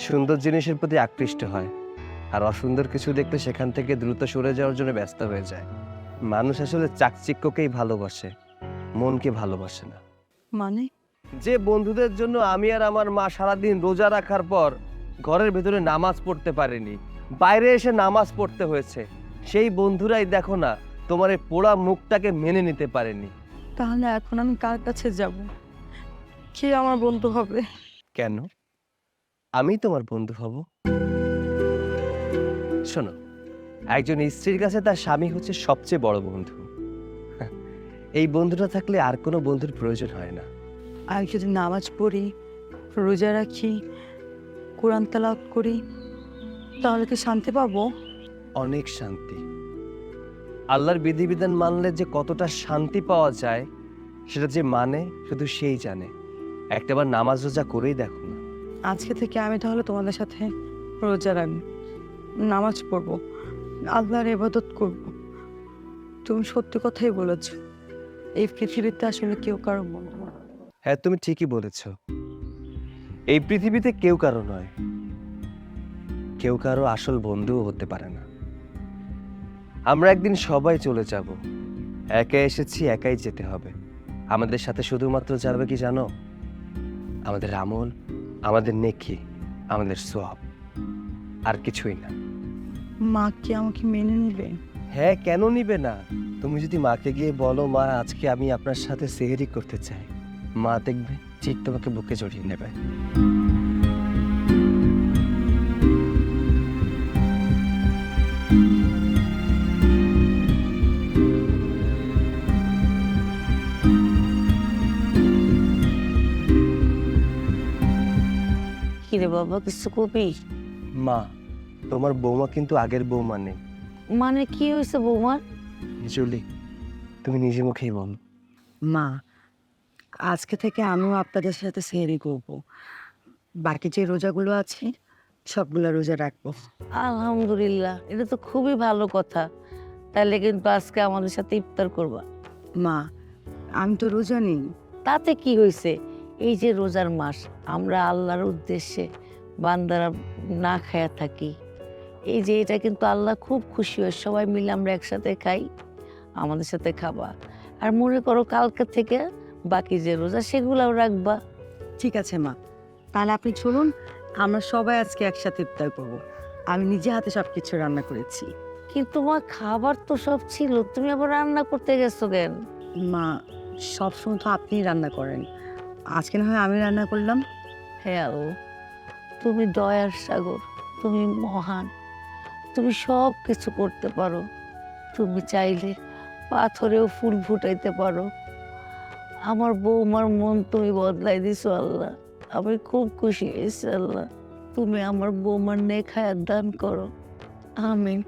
সুন্দর জিনিসের প্রতি আকৃষ্ট হয়, আর অসুন্দর কিছু দেখলে সেখান থেকে দ্রুত সরে যাওয়ার জন্য ব্যস্ত হয়ে যায়। মানুষ আসলে চাকচিক্যকেই ভালোবাসে, মনকে ভালোবাসে না। মানে যে বন্ধুদের জন্য আমি আর আমার মা সারাদিন রোজা রাখার পর ঘরের ভেতরে নামাজ পড়তে পারিনি, বাইরে এসে নামাজ পড়তে হয়েছে, সেই বন্ধুরাই দেখো না তোমার এই পোড়া মুখটাকে মেনে নিতে পারেনি। তাহলে এখন আমি কার কাছে যাব? কে আমার বন্ধু হবে? কেন? আমি তোমার বন্ধু হব। শোনো, একজন স্ত্রীর কাছে তার স্বামী হচ্ছে সবচেয়ে বড় বন্ধু। এই বন্ধুটা থাকলে আর কোনো বন্ধুর প্রয়োজন হয় না। আমি যদি নামাজ পড়ি, রোজা রাখি, কোরআন তেলাওয়াত করি, তাহলে কি শান্তি পাবো? অনেক শান্তি। আল্লাহর বিধিবিধান মানলে যে কতটা শান্তি পাওয়া যায় সেটা যে মানে শুধু সেই জানে। একটাবার নামাজ রোজা করেই দেখো না। আজকে থেকে আমি তাহলে তোমাদের সাথে রোজা রাখবো, নামাজ পড়বো, আল্লাহর ইবাদত করব। তুমি সত্যি কথাই বলেছ, এই পৃথিবীতে আসলে কেউ কারো বন্ধু না। হ্যাঁ, তুমি ঠিকই বলেছ। এই পৃথিবীতে কেউ কারো নয়, কেউ কারো আসল বন্ধুও হতে পারে না। আমরা একদিন সবাই চলে যাব, একা এসেছি একাই যেতে হবে। আমাদের সাথে শুধুমাত্র যাবে কি জানো? আমাদের আমল, আমাদের নেকি, আমাদের সওয়াব, আর কিছুই না। মা কি আমাকে মেনে নেবে? হ্যাঁ, কেন নিবে না? তুমি যদি মাকে গিয়ে বলো, মা আজকে আমি আপনার সাথে সেহরি করতে চাই, মা দেখবে ঠিক তোমাকে বুকে জড়িয়ে নেবে। কিরে বাবা, কিছু কবি? মা, তোমার বৌমা কিন্তু আগের বৌমা নেই। মানে কি হয়েছে বৌমার? জুলি, তুমি নিজে মুখেই বলো। মা, আজকে থেকে আমিও আপনাদের সাথে সেহরি করব। বাকি যে রোজাগুলো আছে সবগুলো রোজা রাখবো। আলহামদুলিল্লাহ, এটা তো খুবই ভালো কথা। তাহলে কিন্তু আজকে আমাদের সাথে ইফতার করবা। মা, আমি তো রোজা নেই। তাতে কি হয়েছে? এই যে রোজার মাস, আমরা আল্লাহর উদ্দেশ্যে বান্দারা না খায়া থাকি, এই যে এটা কিন্তু আল্লাহ খুব খুশি হয়। সবাই মিলে আমরা একসাথে খাই, আমাদের সাথে খাবা। আর মনে করো কালকে থেকে বাকি যে রোজা সেগুলোও রাখবা। ঠিক আছে মা, তাহলে আপনি চলুন, আমরা সবাই আজকে একসাথে ইফতার করব। আমি নিজে হাতে সব কিছু রান্না করেছি। কিন্তু তোমার খাবার তো সব ছিল, তুমি আবার রান্না করতে গেছো কেন? মা, সবসময় তো আপনিই রান্না করেন, আজকে না হয় আমি রান্না করলাম। হ্যাঁ আল্লাহ, তুমি দয়ার সাগর, তুমি মহান, তুমি সব কিছু করতে পারো। তুমি চাইলে পাথরেও ফুল ফুটাইতে পারো। আমার বৌমার মন তুমি বদলাই দিছো আল্লাহ, আমি খুব খুশি হয়েছি আল্লাহ। তুমি আমার বৌমার নেক হায়াত দান করো, আমিন।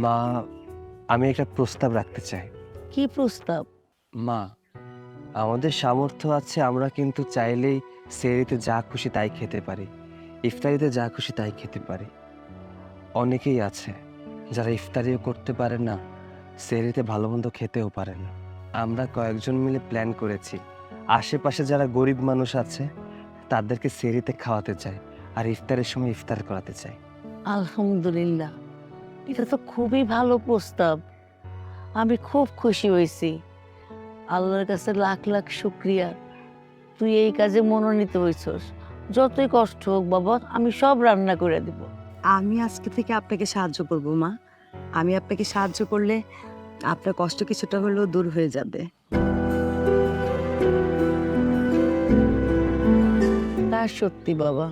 মা, আমি একটা প্রস্তাব রাখতে চাই। কি প্রস্তাব? মা, আমাদের সামর্থ্য আছে, আমরা কিন্তু চাইলেই সেহরিতে যা খুশি তাই খেতে পারি, ইফতারিতে যা খুশি তাই খেতে পারি। অনেকেই আছে যারা ইফতারিও করতে পারে না, সেহরিতে ভালো মন্দ খেতেও পারে না। আমরা কয়েকজন মিলে প্ল্যান করেছি, আশেপাশে যারা গরিব মানুষ আছে তাদেরকে সেহরিতে খাওয়াতে চাই, আর ইফতারের সময় ইফতার করাতে চাই। আলহামদুলিল্লাহ, এটা তো খুবই ভালো প্রস্তাব। আমি খুব খুশি হয়েছি। আল্লাহর কাছে লাখ লাখ শুক্রিয়া, তুই এই কাজে মনোনীত হয়েছস। যতই কষ্ট হোক বাবা, আমি সব রান্না করে দিব। আমি আজকে থেকে আপনাকে সাহায্য করব মা। আমি আপনাকে সাহায্য করলে আপনার কষ্ট কিছুটা হলেও দূর হয়ে যাবে। তা সত্যি বাবা,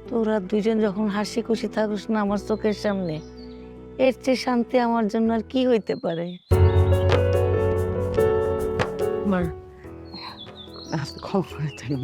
তোরা দুজন যখন হাসি খুশি থাকস না আমার চোখের সামনে, এর চেয়ে শান্তি আমার জন্য আর কি হইতে পারে? আমার ক্ষমা করে দিন।